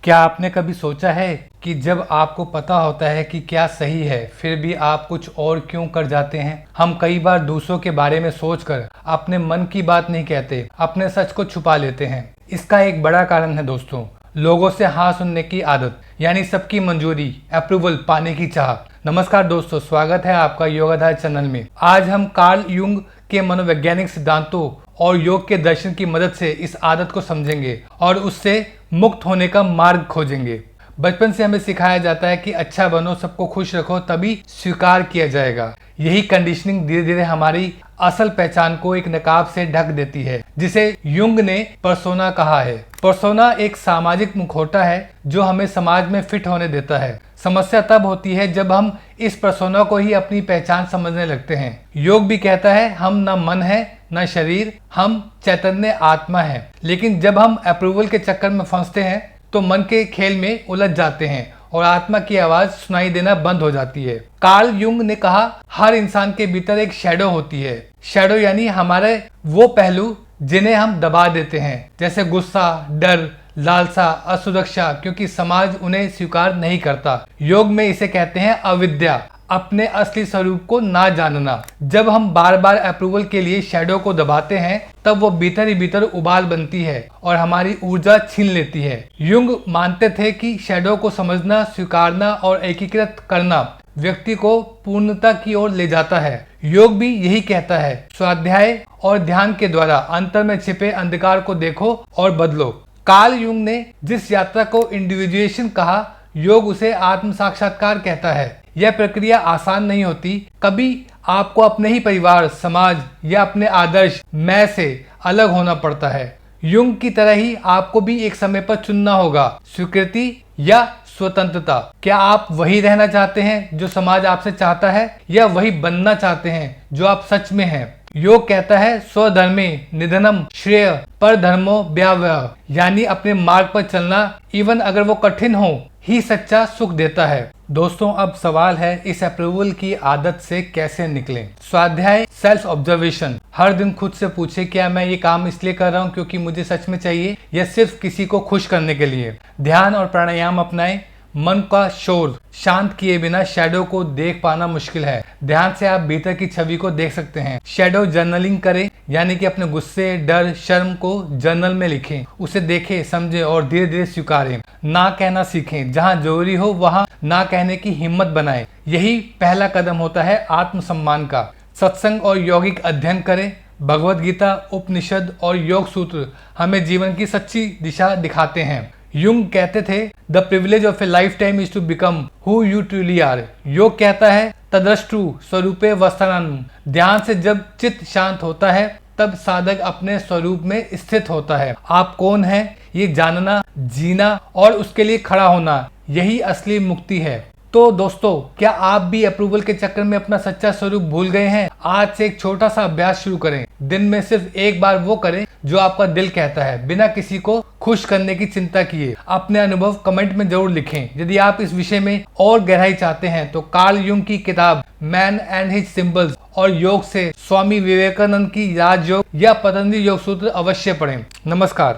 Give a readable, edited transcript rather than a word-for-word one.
क्या आपने कभी सोचा है कि जब आपको पता होता है कि क्या सही है फिर भी आप कुछ और क्यों कर जाते हैं। हम कई बार दूसरों के बारे में सोचकर अपने मन की बात नहीं कहते, अपने सच को छुपा लेते हैं। इसका एक बड़ा कारण है दोस्तों, लोगों से हाँ सुनने की आदत, यानी सबकी मंजूरी, अप्रूवल पाने की चाह। नमस्कार दोस्तों, स्वागत है आपका योगाधार चैनल में। आज हम कार्ल युंग के मनोवैज्ञानिक सिद्धांतों और योग के दर्शन की मदद से इस आदत को समझेंगे और उससे मुक्त होने का मार्ग खोजेंगे। बचपन से हमें सिखाया जाता है कि अच्छा बनो, सबको खुश रखो, तभी स्वीकार किया जाएगा। यही कंडीशनिंग धीरे धीरे हमारी असल पहचान को एक नकाब से ढक देती है, जिसे युंग ने पर्सोना कहा है। पर्सोना एक सामाजिक मुखौटा है जो हमें समाज में फिट होने देता है। समस्या तब होती है जब हम इस पर्सोना को ही अपनी पहचान समझने लगते हैं। योग भी कहता है हम न मन है न शरीर, हम चैतन्य आत्मा है। लेकिन जब हम अप्रूवल के चक्कर में फंसते हैं तो मन के खेल में उलझ जाते हैं और आत्मा की आवाज सुनाई देना बंद हो जाती है। कार्ल युंग ने कहा हर इंसान के भीतर एक शैडो होती है। शैडो यानी हमारे वो पहलू जिन्हें हम दबा देते हैं, जैसे गुस्सा, डर, लालसा, असुरक्षा, क्योंकि समाज उन्हें स्वीकार नहीं करता। योग में इसे कहते हैं अविद्या, अपने असली स्वरूप को ना जानना। जब हम बार बार अप्रूवल के लिए शैडो को दबाते हैं तब वो भीतर ही भीतर उबाल बनती है और हमारी ऊर्जा छीन लेती है। युंग मानते थे कि शैडो को समझना, स्वीकारना और एकीकृत करना व्यक्ति को पूर्णता की ओर ले जाता है। योग भी यही कहता है, स्वाध्याय और ध्यान के द्वारा अंतर में छिपे अंधकार को देखो और बदलो। कार्ल युंग ने जिस यात्रा को इंडिविजुएशन कहा, योग उसे आत्म साक्षात्कार कहता है। यह प्रक्रिया आसान नहीं होती। कभी आपको अपने ही परिवार, समाज या अपने आदर्श मैं से अलग होना पड़ता है। युंग की तरह ही आपको भी एक समय पर चुनना होगा, स्वीकृति या स्वतंत्रता। क्या आप वही रहना चाहते हैं जो समाज आपसे चाहता है, या वही बनना चाहते हैं जो आप सच में हैं? योग कहता है स्वधर्मे निधनम श्रेय पर धर्मो व्यावह, यानी अपने मार्ग पर चलना, इवन अगर वो कठिन हो, ही सच्चा सुख देता है। दोस्तों, अब सवाल है इस अप्रूवल की आदत से कैसे निकलें। स्वाध्याय, सेल्फ ऑब्जर्वेशन। हर दिन खुद से पूछे, क्या मैं ये काम इसलिए कर रहा हूँ क्योंकि मुझे सच में चाहिए, या सिर्फ किसी को खुश करने के लिए। ध्यान और प्राणायाम अपनाएं। मन का शोर शांत किए बिना शैडो को देख पाना मुश्किल है। ध्यान से आप भीतर की छवि को देख सकते हैं। शैडो जर्नलिंग करें, यानी कि अपने गुस्से, डर, शर्म को जर्नल में लिखें, उसे देखें, समझें और धीरे धीरे स्वीकारें। ना कहना सीखें, जहां जरूरी हो वहां ना कहने की हिम्मत बनाएं। यही पहला कदम होता है आत्मसम्मान का। सत्संग और यौगिक अध्ययन करें। भगवद गीता, उपनिषद और योग सूत्र हमें जीवन की सच्ची दिशा दिखाते हैं। युंग कहते थे the privilege of a lifetime is to become who you truly are. योग कहता है तद्रष्टु स्वरूपे वस्थानम। ध्यान से जब चित्त शांत होता है तब साधक अपने स्वरूप में स्थित होता है। आप कौन हैं ये जानना, जीना और उसके लिए खड़ा होना, यही असली मुक्ति है। तो दोस्तों, क्या आप भी अप्रूवल के चक्कर में अपना सच्चा स्वरूप भूल गए हैं? आज से एक छोटा सा अभ्यास शुरू करें। दिन में सिर्फ एक बार वो करें जो आपका दिल कहता है, बिना किसी को खुश करने की चिंता किए। अपने अनुभव कमेंट में जरूर लिखें। यदि आप इस विषय में और गहराई चाहते हैं तो कार्ल युंग की किताब मैन एंड हिज सिंबल्स और योग से स्वामी विवेकानंद की राजयोग या पतंजलि योग सूत्र अवश्य पढ़ें। नमस्कार।